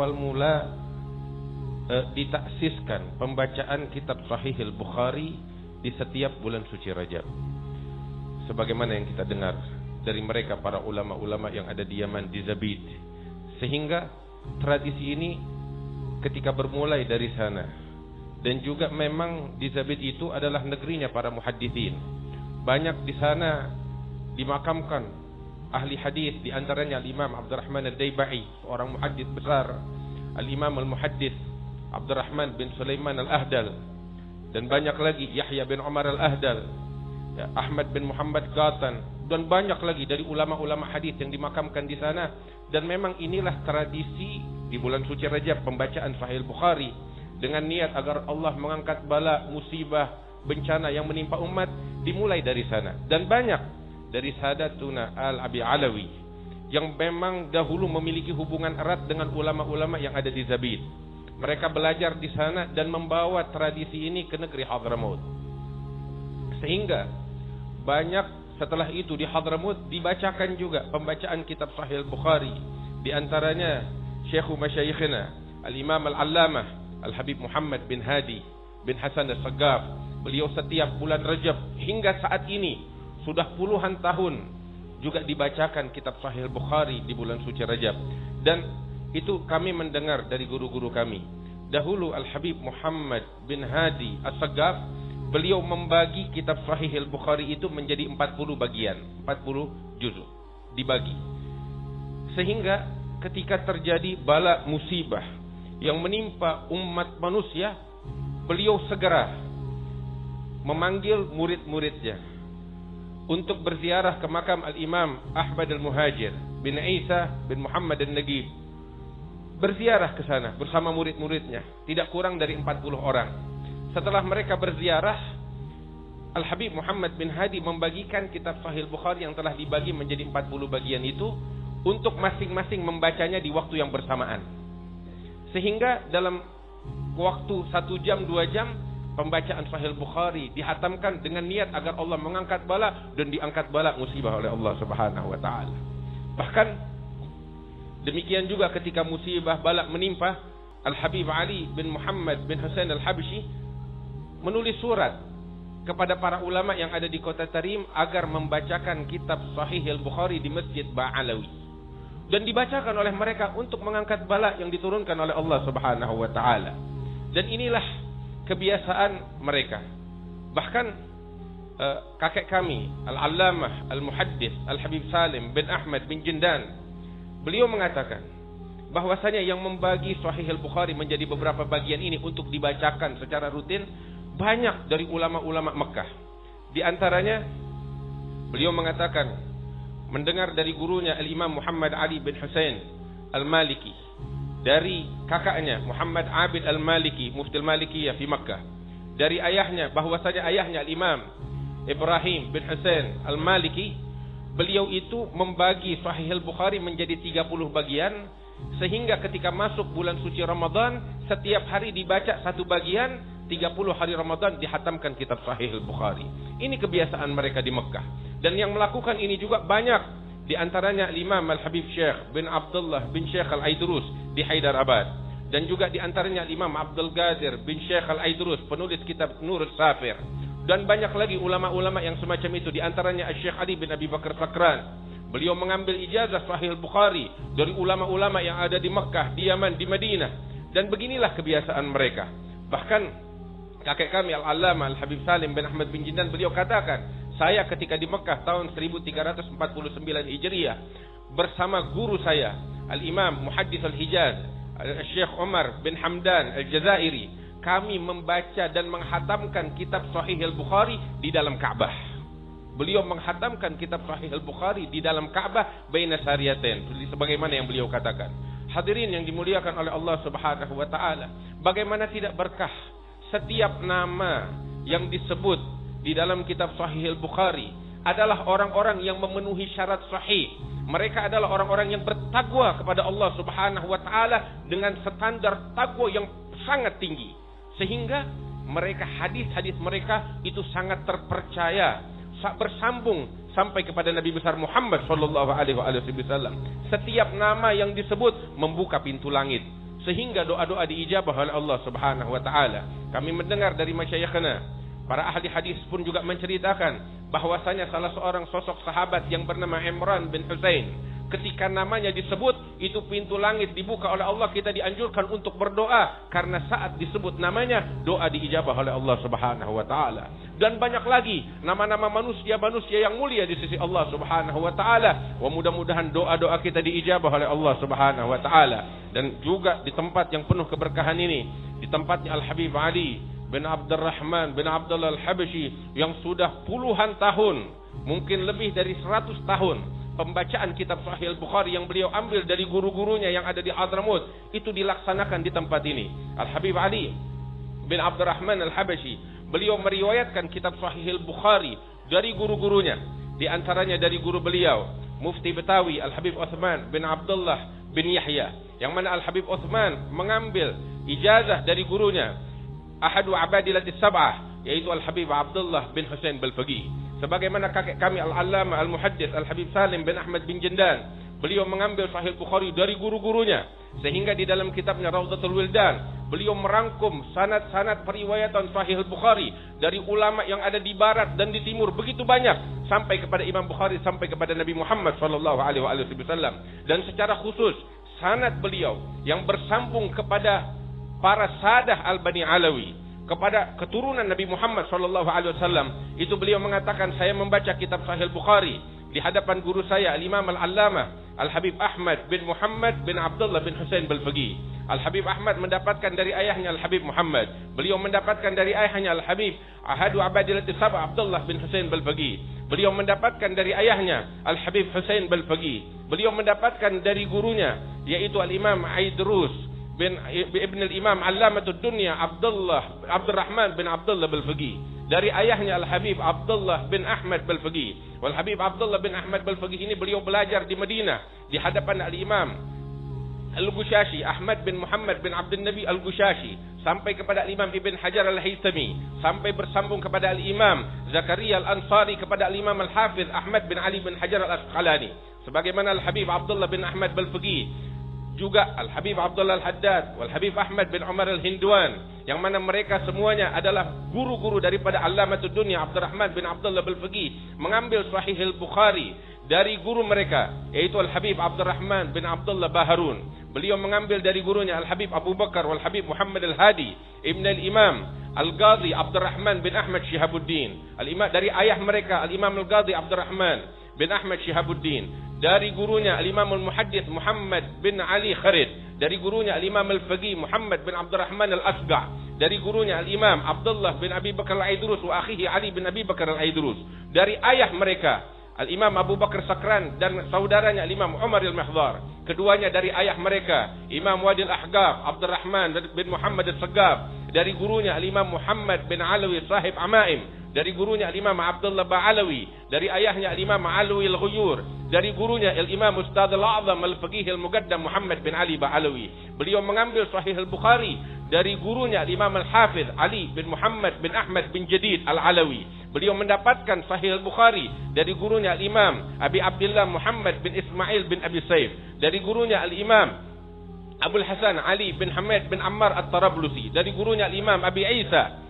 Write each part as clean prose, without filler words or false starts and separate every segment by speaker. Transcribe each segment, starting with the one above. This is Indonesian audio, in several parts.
Speaker 1: awal mula ditaksiskan pembacaan kitab Sahih Al-Bukhari di setiap bulan suci Rajab. Sebagaimana yang kita dengar dari mereka para ulama-ulama yang ada di Yaman, di Zabid. Sehingga tradisi ini ketika bermulai dari sana, dan juga memang di Zabid itu adalah negerinya para muhadditsin. Banyak di sana dimakamkan ahli hadis, di antaranya Al-Imam Abdurrahman Ad-Daibai, seorang muhaddits besar, Al-Imam Al-Muhaddits Abdurrahman bin Sulaiman Al-Ahdal, dan banyak lagi Yahya bin Umar Al-Ahdal, Ahmad bin Muhammad Qatan, dan banyak lagi dari ulama-ulama hadis yang dimakamkan di sana. Dan memang inilah tradisi di bulan suci Rajab, pembacaan Sahih Bukhari dengan niat agar Allah mengangkat bala, musibah, bencana yang menimpa umat, dimulai dari sana. Dan banyak dari Sadatuna Al-Abi Alawi yang memang dahulu memiliki hubungan erat dengan ulama-ulama yang ada di Zabid. Mereka belajar di sana dan membawa tradisi ini ke negeri Hadramaut. Sehingga banyak setelah itu di Hadramaut dibacakan juga pembacaan kitab Sahih Bukhari. Di antaranya Syekhu Masyayikhina Al-Imam Al-Allamah Al-Habib Muhammad bin Hadi bin Hasan Al-Saggaf. Beliau setiap bulan Rajab hingga saat ini sudah puluhan tahun juga dibacakan kitab Sahih Bukhari di bulan suci Rajab. Dan itu kami mendengar dari guru-guru kami. Dahulu Al-Habib Muhammad bin Hadi As-Saggaf, beliau membagi kitab Sahih Al-Bukhari itu menjadi 40 bagian, 40 juzuk dibagi. Sehingga ketika terjadi bala musibah yang menimpa umat manusia, beliau segera memanggil murid-muridnya untuk berziarah ke makam Al-Imam Ahmad Al-Muhajir bin Isa bin Muhammad Al-Nagib. Berziarah ke sana bersama murid-muridnya, tidak kurang dari 40 orang. Setelah mereka berziarah, Al-Habib Muhammad bin Hadi membagikan kitab Sahih Bukhari yang telah dibagi menjadi 40 bagian itu untuk masing-masing membacanya di waktu yang bersamaan. Sehingga dalam waktu 1 jam 2 jam pembacaan Sahih Bukhari dihatamkan dengan niat agar Allah mengangkat bala, dan diangkat bala musibah oleh Allah Subhanahu wa taala. Bahkan demikian juga ketika musibah bala menimpa, Al-Habib Ali bin Muhammad bin Husain Al-Habsyi menulis surat kepada para ulama yang ada di kota Tarim agar membacakan kitab Sahih Al-Bukhari di Masjid Ba'alawi, dan dibacakan oleh mereka untuk mengangkat bala yang diturunkan oleh Allah Subhanahu wa taala. Dan inilah kebiasaan mereka. Bahkan kakek kami Al-Allamah Al-Muhaddits Al-Habib Salim bin Ahmad bin Jindan, beliau mengatakan bahwasanya yang membagi Sahih Al-Bukhari menjadi beberapa bagian ini untuk dibacakan secara rutin banyak dari ulama-ulama Mekah. Di antaranya beliau mengatakan mendengar dari gurunya Al-Imam Muhammad Ali bin Husain Al-Maliki, dari kakaknya Muhammad Abid Al-Maliki, Mufti Al-Malikiyah di Mekah, dari ayahnya bahwasanya ayahnya Al-Imam Ibrahim bin Husain Al-Maliki, beliau itu membagi Sahih Al-Bukhari menjadi 30 bagian, sehingga ketika masuk bulan suci Ramadan setiap hari dibaca satu bagian, 30 hari Ramadan dihatamkan kitab Sahih Al-Bukhari. Ini kebiasaan mereka di Mekah. Dan yang melakukan ini juga banyak. Di antaranya Imam Al-Habib Syekh bin Abdullah bin Syekh Al-Aidrus di Hyderabad. Dan juga di antaranya Imam Abdul Qadir bin Syekh Al-Aidrus, penulis kitab Nur Safir. Dan banyak lagi ulama-ulama yang semacam itu. Di antaranya Syekh Ali bin Abi Bakar Sakran. Beliau mengambil ijazah Sahih Al-Bukhari dari ulama-ulama yang ada di Mekah, di Yaman, di Madinah. Dan beginilah kebiasaan mereka. Bahkan kakek kami Al-Allamah Al-Habib Salim bin Ahmad bin Jindan, beliau katakan, saya ketika di Mekah tahun 1349 Hijriah bersama guru saya Al-Imam Muhaddits Al-Hijaz Syekh Umar bin Hamdan Al-Jazairi, kami membaca dan menghatamkan kitab Sahih Al-Bukhari di dalam Ka'bah. Beliau menghatamkan kitab Sahih Al-Bukhari di dalam Ka'bah baina sariyatain, sebagaimana yang beliau katakan. Hadirin yang dimuliakan oleh Allah Subhanahu wa taala, bagaimana tidak berkah setiap nama yang disebut di dalam kitab Sahih Al-Bukhari adalah orang-orang yang memenuhi syarat sahih. Mereka adalah orang-orang yang bertakwa kepada Allah Subhanahu wa taala dengan standar takwa yang sangat tinggi, sehingga mereka hadis-hadis mereka itu sangat terpercaya, bersambung sampai kepada Nabi besar Muhammad sallallahu alaihi wasallam. Setiap nama yang disebut membuka pintu langit. sehingga doa-doa diijabah oleh Allah Subhanahu wa taala. Kami mendengar dari masyayikhna, para ahli hadis pun juga menceritakan bahwasanya salah seorang sosok sahabat yang bernama Imran bin Husain, ketika namanya disebut, itu pintu langit dibuka oleh Allah. Kita dianjurkan untuk berdoa karena saat disebut namanya, doa diijabah oleh Allah Subhanahu wa taala. Dan banyak lagi nama-nama manusia-manusia yang mulia di sisi Allah Subhanahu wa taala. Wa mudah-mudahan doa-doa kita diijabah oleh Allah Subhanahu wa taala. Dan juga di tempat yang penuh keberkahan ini, di tempatnya Al-Habib Ali bin Abdurrahman bin Abdullah Al-Habashi, yang sudah puluhan tahun, mungkin lebih dari 100 tahun, pembacaan kitab Sahih Al-Bukhari yang beliau ambil dari guru-gurunya yang ada di Hadramut, itu dilaksanakan di tempat ini. Al-Habib Ali bin Abdurrahman Al-Habashi, beliau meriwayatkan kitab Sahih Al-Bukhari dari guru-gurunya. Di antaranya dari guru beliau, Mufti Betawi Al-Habib Uthman bin Abdullah bin Yahya, yang mana Al-Habib Uthman mengambil ijazah dari gurunya, Ahadu Abadilatis Sab'ah, yaitu Al-Habib Abdullah bin Husain Balfaqih. Sebagaimana kakek kami Al-Allamah Al-Muhaddits Al-Habib Salim bin Ahmad bin Jandan, beliau mengambil Sahih Bukhari dari guru-gurunya, sehingga di dalam kitabnya Rawdatul Wildan, beliau merangkum sanad-sanad periwayatan Sahih Bukhari dari ulama yang ada di barat dan di timur begitu banyak, sampai kepada Imam Bukhari, sampai kepada Nabi Muhammad sallallahu alaihi wasallam. Dan secara khusus sanad beliau yang bersambung kepada para sadah Al-Bani Alawi, kepada keturunan Nabi Muhammad sallallahu alaihi wasallam, itu beliau mengatakan, saya membaca kitab Sahih Bukhari di hadapan guru saya Al-Imam Al-Allamah Al-Habib Ahmad bin Muhammad bin Abdullah bin Husain Balfaqih. Al-Habib Ahmad mendapatkan dari ayahnya Al-Habib Muhammad, beliau mendapatkan dari ayahnya Al-Habib Ahadu Abadilatis Sab'ah Abdullah bin Husain Balfaqih, beliau mendapatkan dari ayahnya Al-Habib Husain Balfaqih, beliau mendapatkan dari gurunya yaitu Al-Imam Aidrus bin Ibn al-Imam Allamatud Dunya Abdurrahman bin Abdullah Balfaqih, dari ayahnya Al-Habib Abdullah bin Ahmad Balfaqih. Wal Habib Abdullah bin Ahmad Balfaqih ini beliau belajar di Madinah di hadapan Al-Imam Al-Gushashi Ahmad bin Muhammad bin Abdul Nabi Al-Gushashi, sampai kepada Al-Imam Ibn Hajar Al-Haytami, sampai bersambung kepada Al-Imam Zakaria Al-Ansari, kepada Al-Imam Al-Hafiz Ahmad bin Ali bin Hajar Al-Asqalani. Sebagaimana Al-Habib Abdullah bin Ahmad Balfaqih, juga Al-Habib Abdullah Al-Haddad, Wal-Habib Ahmad bin Umar Al-Hindwan, yang mana mereka semuanya adalah guru-guru daripada Allamatud Dunya Abdurrahman bin Abdullah Balfaqih, mengambil Sahih Al-Bukhari dari guru mereka yaitu Al-Habib Abdurrahman bin Abdullah Baharun. Beliau mengambil dari gurunya Al-Habib Abu Bakar Wal-Habib Muhammad Al-Hadi Ibn Al-Imam Al-Qadhi Abdurrahman bin Ahmad Shihabuddin. Al-Imam dari ayah mereka Al-Imam Al-Qadhi Abdurrahman bin Ahmad Shihabuddin, dari gurunya Al-Imam Al-Muhaddits Muhammad bin Ali Kharid, dari gurunya Al-Imam Al-Faqih Muhammad bin Abdurrahman Al-Asga', dari gurunya Al-Imam Abdullah bin Abi Bakar Al-Aidrus wa akhihi Ali bin Abi Bakar Al-Aidrus, dari ayah mereka Al-Imam Abu Bakar Sakran dan saudaranya Al-Imam Umar Al-Mihdhar, keduanya dari ayah mereka Imam Wadi Al-Ahqaf Abdurrahman bin Muhammad Al-Saggab, dari gurunya Al-Imam Muhammad bin Alawi Sahib Amaim, dari gurunya Al-Imam Abdullah Ba'alawi, dari ayahnya Al-Imam Alawi Al-Ghuyur, dari gurunya Al-Imam Ustadz Al-A'zam Al-Faqih Al-Muqaddam Muhammad bin Ali Ba'alawi. Beliau mengambil Sahih Al-Bukhari dari gurunya Al-Imam Al-Hafiz Ali bin Muhammad bin Ahmad bin Jadid Al-Alawi. Beliau mendapatkan Sahih Al-Bukhari dari gurunya Al-Imam Abi Abdullah Muhammad bin Ismail bin Abi Saif, dari gurunya Al-Imam Abul Hasan Ali bin Hamad bin Ammar At-Tarablusi, dari gurunya Al-Imam Abi Isa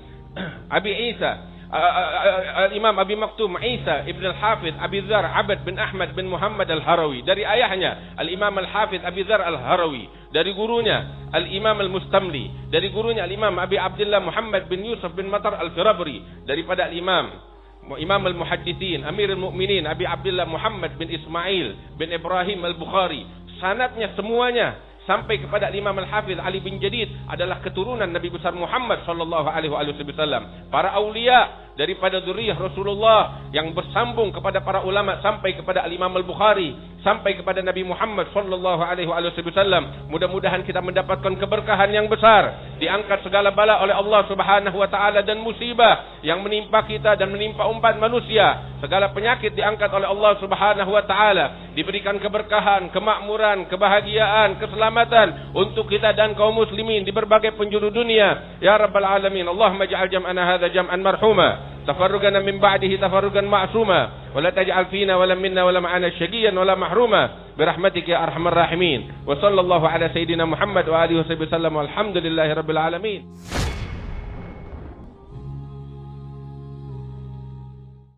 Speaker 1: Al-Imam Abi Maktum Isa Ibn Al-Hafiz Abi Dzar Abad bin Ahmad bin Muhammad Al-Harawi, dari ayahnya Al-Imam Al-Hafiz Abi Dzar Al-Harawi, dari gurunya Al-Imam Al-Mustamli, dari gurunya Al-Imam Abi Abdullah Muhammad bin Yusuf bin Matar Al-Firabri, daripada Al-Imam Al-Muhaddithin Amirul Mukminin Abi Abdullah Muhammad bin Ismail bin Ibrahim Al-Bukhari. Sanadnya semuanya sampai kepada Imam Al-Hafiz Ali bin Jadid adalah keturunan Nabi besar Muhammad sallallahu alaihi wasallam, para aulia daripada zuriyah Rasulullah yang bersambung kepada para ulama sampai kepada Al-Imam Al-Bukhari, sampai kepada Nabi Muhammad sallallahu alaihi wasallam. Mudah-mudahan kita mendapatkan keberkahan yang besar, diangkat segala bala oleh Allah Subhanahu wa taala dan musibah yang menimpa kita dan menimpa umat manusia, segala penyakit diangkat oleh Allah Subhanahu wa taala, diberikan keberkahan, kemakmuran, kebahagiaan, keselamatan untuk kita dan kaum muslimin di berbagai penjuru dunia ya rabbal alamin. Allahumma ja'al jam'ana hadza jam'an marhuma tafarrugana min ba'dihi tafarrugan ma'suma wa la taj'al fina wa lam minna wa lam ma'ana syaqiyan wa la mahruma birahmatika ya arhamar rahimin. Wa sallallahu ala sayidina Muhammad wa alihi wasallam walhamdulillahi rabbil alamin.